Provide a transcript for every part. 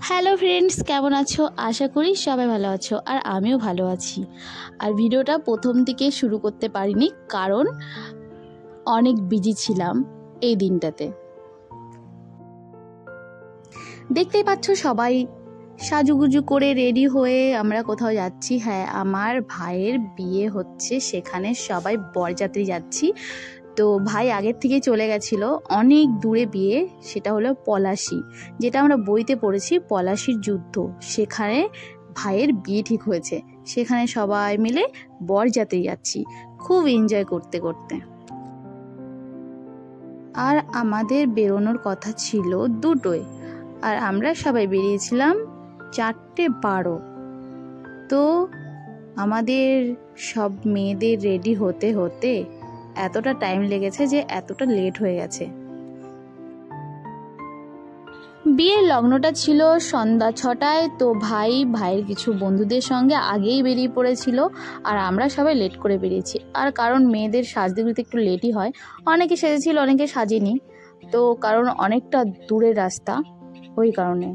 Hello friends, কেমন আছো? আশা করি সবাই ভালো আছো আর আমিও ভালো আছি। আর ভিডিওটা প্রথম থেকে শুরু করতে পারিনি কারণ অনেক বিজি ছিলাম এই দিনটাতে। দেখতেই পাচ্ছ সবাই সাজুগুজু করে রেডি হয়ে আমরা কোথাও যাচ্ছি। হ্যাঁ, আমার ভাইয়ের বিয়ে হচ্ছে, সেখানে সবাই বরযাত্রী যাচ্ছি। তো ভাই আগের থেকেই চলে গেছিল, অনেক দূরে বিয়ে, সেটা হলো পলাশী, যেটা আমরা বইতে পড়েছি পলাশীর যুদ্ধ। সেখানে ভাইয়ের বিয়ে ঠিক হয়েছে, সেখানে সবাই মিলে বরযাত্রী যাচ্ছি খুব এনজয় করতে করতে। আর আমাদের বেরোনোর কথা ছিল 2টোয়, আর আমরা সবাই বেরিয়েছিলাম 4:12। তো আমাদের সব মেয়েদের রেডি হতে হতে এতটা টাইম লেগেছে যে এতটা লেট হয়ে গেছে। বিয়ের লগ্নটা ছিল সন্ধ্যা 6টায়। তো ভাইয়ের কিছু বন্ধুদের সঙ্গে আগেই বেরিয়ে পড়েছিল, আর আমরা সবাই লেট করে বেরিয়েছি। আর কারণ মেয়েদের সাজতে একটু লেটই হয়, অনেকে সেজেছিল অনেকে সাজেনি, তো কারণ অনেকটা দূরের রাস্তা, ওই কারণে।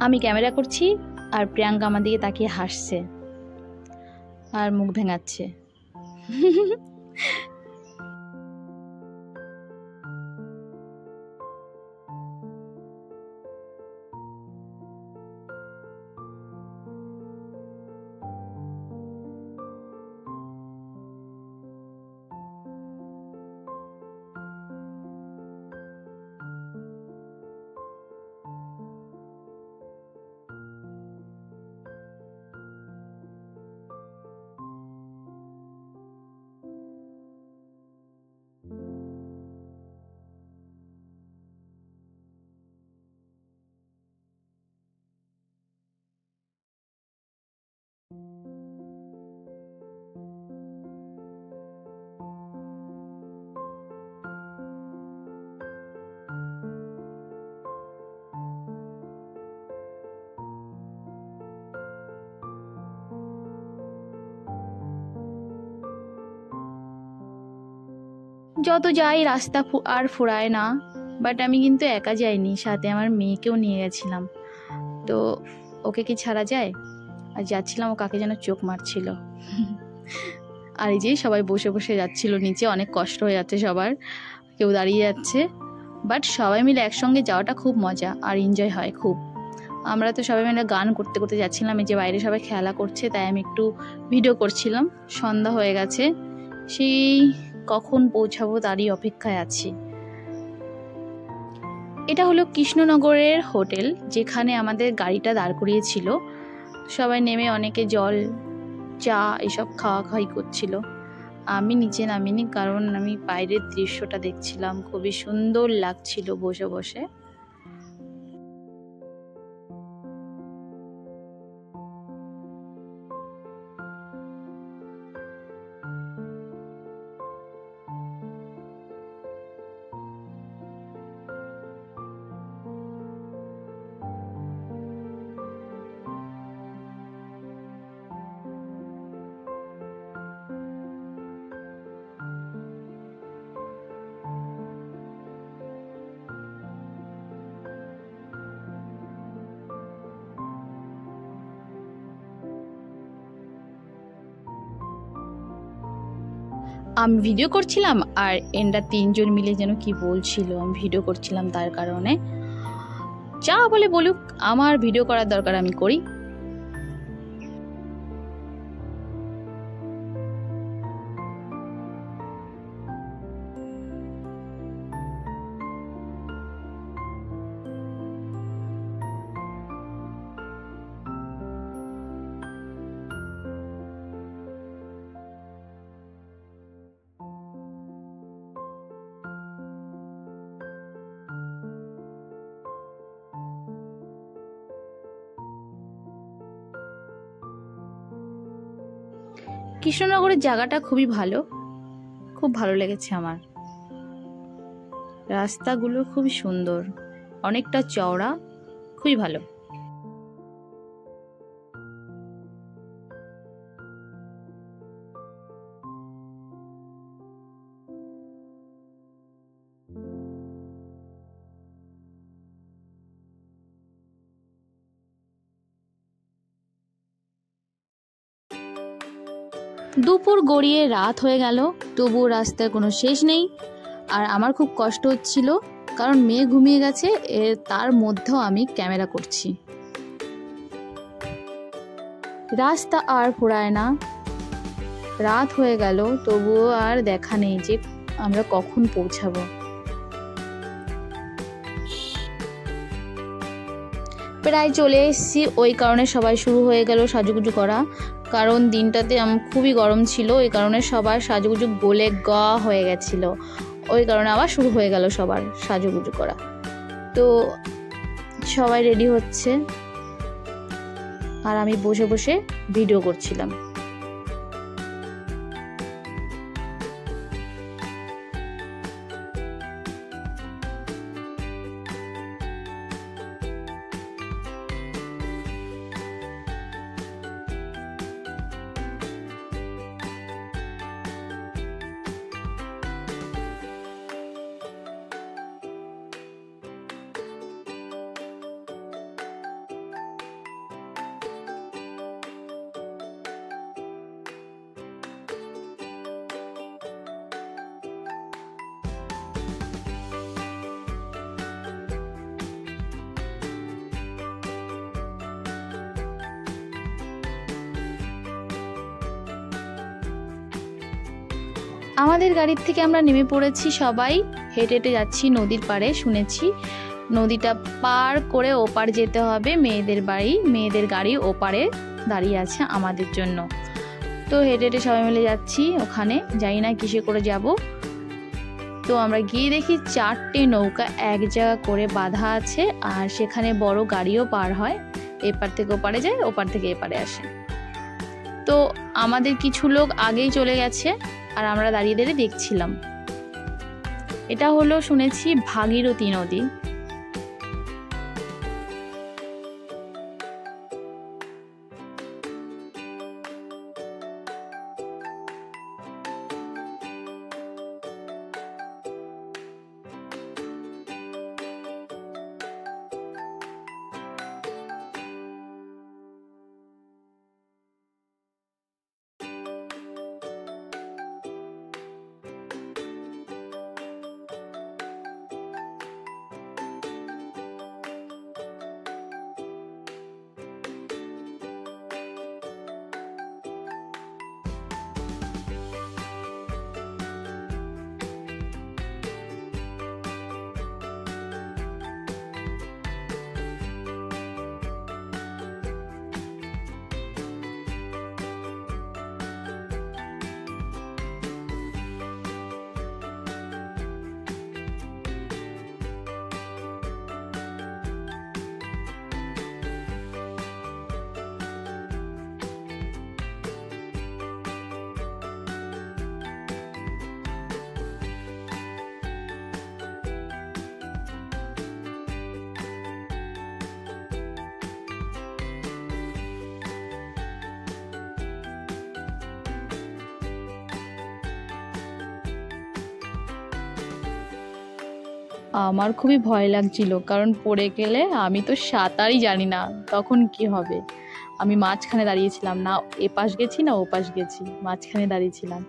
আমি ক্যামেরা করছি আর প্রিয়াঙ্কা আমার দিকে তাকিয়ে হাসছে আর মুখ ভেঙাচ্ছে। যত যাই রাস্তা আর ফুরায় না, বাট আমি কিন্তু একা যাইনি, সাথে আমার মেয়েকেও নিয়ে গেছিলাম। তো ওকে কি ছাড়া যায়? আর যাচ্ছিলাম, ও কাকে যেন চোখ মারছিল। আর এই যে সবাই বসে বসে যাচ্ছিল নিচে, অনেক কষ্ট হয়ে যাচ্ছে সবার, কেউ দাঁড়িয়ে যাচ্ছে। বাট সবাই মিলে একসঙ্গে যাওয়াটা খুব মজা আর এনজয় হয় খুব। আমরা তো সবাই মিলে গান করতে করতে যাচ্ছিলাম, এই যে বাইরে সবাই খেলা করছে, তাই আমি একটু ভিডিও করছিলাম। সন্ধ্যা হয়ে গেছে, সেই কখন পৌঁছাবো তারই অপেক্ষায় আছি। এটা হলো কৃষ্ণনগরের হোটেল, যেখানে আমাদের গাড়িটা দাঁড় করিয়েছিল। সবাই নেমে অনেকে জল, চা এসব খাওয়াই করছিল। আমি নিচে নামিনি, কারণ আমি বাইরের দৃশ্যটা দেখছিলাম, খুবই সুন্দর লাগছিল বসে বসে। আমি ভিডিও করছিলাম আর এন্ডা 3জন মিলে যেন কি বলছিল, আমি ভিডিও করছিলাম তার কারণে। যা বলে বলুক, আমার ভিডিও করার দরকার আমি করি। কৃষ্ণনগরের জায়গাটা খুবই ভালো, খুব ভালো লেগেছে আমার। রাস্তাগুলো খুবই সুন্দর, অনেকটা চওড়া, খুবই ভালো। দুপুর গড়িয়ে রাত হয়ে গেল, তবুও রাস্তার কোনো শেষ নেই। আর আমার খুব কষ্ট হচ্ছিল, কারণ মেয়ে ঘুমিয়ে গেছে, তার মধ্যেও আমি ক্যামেরা করছি। রাস্তা আর ফুরায় না, রাত হয়ে গেল, তবুও আর দেখা নেই যে আমরা কখন পৌঁছাবো। প্রায় চলে এসেছি, ওই কারণে সবাই শুরু হয়ে গেল সাজুগুজু করা। কারণ দিনটাতে খুবই গরম ছিল, ওই কারণে সবার সাজুগুজু গলে হয়ে গেছিল, ওই কারণে আবার শুরু হয়ে গেল সবার সাজুগুজু করা। তো সবাই রেডি হচ্ছে, আর আমি বসে বসে ভিডিও করছিলাম। আমাদের গাড়ির থেকে আমরা নেমে পড়েছি, সবাই হেঁটে হেঁটে যাচ্ছি নদীর পাড়ে। শুনেছি নদীটা পার করে ওপার যেতে হবে মেয়েদের বাড়ি, মেয়েদের গাড়ি ওপারে দাঁড়িয়ে আছে আমাদের জন্য। তো হেঁটে হেঁটে সবাই মিলে যাচ্ছি ওখানে, জানি না কিসে করে যাব। তো আমরা গিয়ে দেখি 4টে নৌকা এক জায়গা করে বাঁধা আছে, আর সেখানে বড় গাড়িও পার হয়, এপার থেকে ওপারে যায়, ওপার থেকে এপারে আসে। তো আমাদের কিছু লোক আগেই চলে গেছে, আর আমরা দাঁড়িয়ে দাঁড়িয়ে দেখছিলাম। এটা হলো শুনেছি ভাগীরথী নদী। আমার খুবই ভয় লাগছিল, কারণ পড়ে গেলে আমি তো সাঁতারই জানি না, তখন কি হবে। আমি মাঝখানে দাঁড়িয়েছিলাম, না এপাশ গেছি না ওপাশ গেছি, মাঝখানে দাঁড়িয়েছিলাম।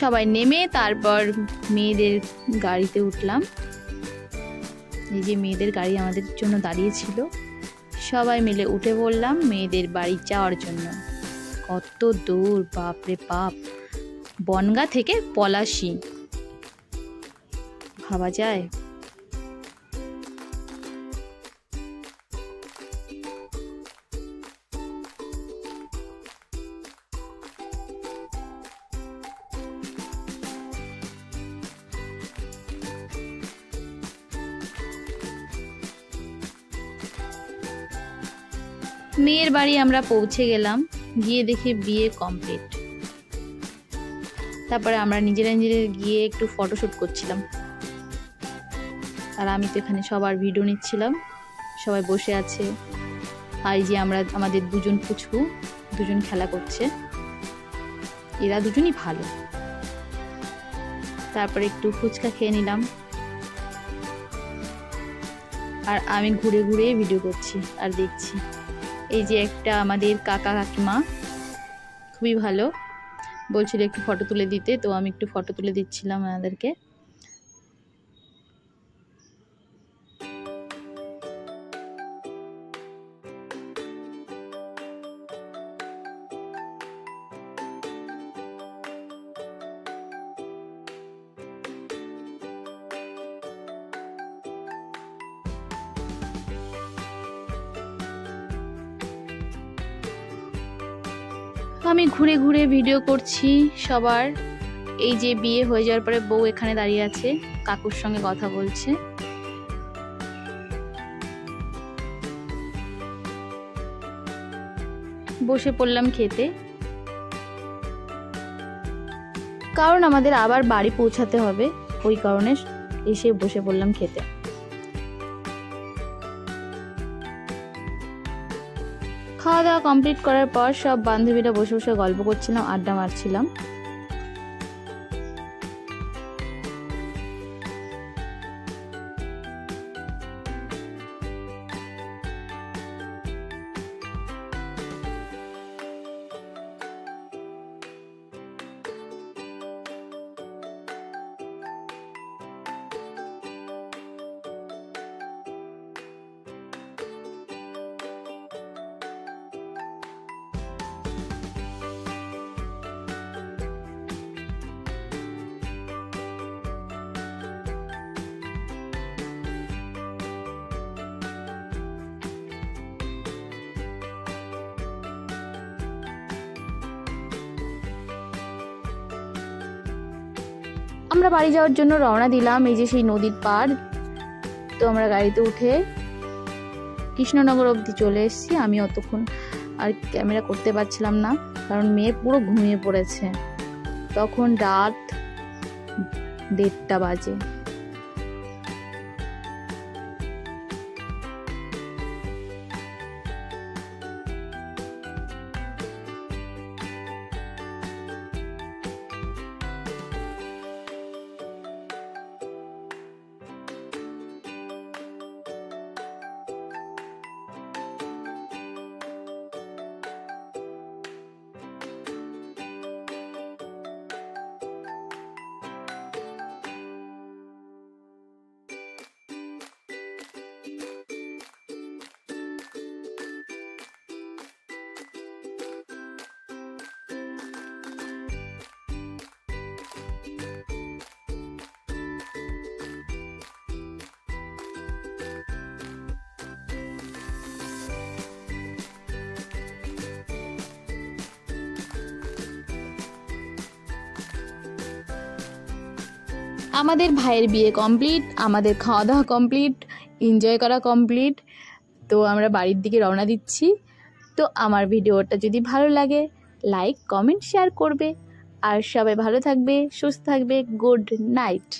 সবাই নেমে তারপর মেয়েদের গাড়িতে উঠলাম। এই যে মেয়েদের গাড়ি আমাদের জন্য দাঁড়িয়েছিল, সবাই মিলে উঠে পড়লাম মেয়েদের বাড়ি যাওয়ার জন্য। কত দূর, বাপরে বাপ, বনগাঁ থেকে পলাশী, ভাবা যায়? মেয়ের বাড়ি আমরা পৌঁছে গেলাম, গিয়ে দেখি বিয়ে কমপ্লিট। তারপরে আমরা নিজেরা গিয়ে একটু ফটোশ্যুট করছিলাম। আর আমি তো এখানে সবার ভিডিও নিচ্ছিলাম, সবাই বসে আছে। আর এই যে আমাদের দুজন পুচকু, দুজন খেলা করছে, এরা দুজনই ভালো। তারপরে একটু ফুচকা খেয়ে নিলাম। আর আমি ঘুরে ঘুরে ভিডিও করছি আর দেখছি। এই যে একটা আমাদের কাকা কাকিমা, খুবই ভালো, বলছিল একটু ফটো তুলে দিতে, তো আমি একটু ফটো তুলে দিচ্ছিলাম আমাদেরকে। আমি ঘুরে ঘুরে ভিডিও করছি সবার। এই যে বিয়ে হয়ে যাওয়ার পরে বউ এখানে দাঁড়িয়ে আছে, কাকুর সঙ্গে কথা বলছে। বসে পড়লাম খেতে, কারণ আমাদের আবার বাড়ি পৌঁছাতে হবে, ওই কারণে এসে বসে পড়লাম খেতে। খাওয়া দাওয়া কমপ্লিট করার পর সব বান্ধবীরা বসে বসে গল্প করছিলাম, আড্ডা মারছিলাম। আমরা বাড়ি যাওয়ার জন্য রওনা দিলাম। এই যে সেই নদীর পাড়। তো আমরা গাড়িতে উঠে কৃষ্ণনগর অবধি চলে এসেছি। আমি অতক্ষণ আর ক্যামেরা করতে পারছিলাম না, কারণ মেয়ে পুরো ঘুমিয়ে পড়েছে। তখন রাত 1:30 বাজে। আমাদের ভাইয়ের বিয়ে কমপ্লিট, আমাদের খাওয়া দাওয়া কমপ্লিট, এনজয় করা কমপ্লিট। তো আমরা বাড়ির দিকে রওনা দিচ্ছি। তো আমার ভিডিওটা যদি ভালো লাগে লাইক কমেন্ট শেয়ার করবে। আর সবাই ভালো থাকবে, সুস্থ থাকবে। Good night.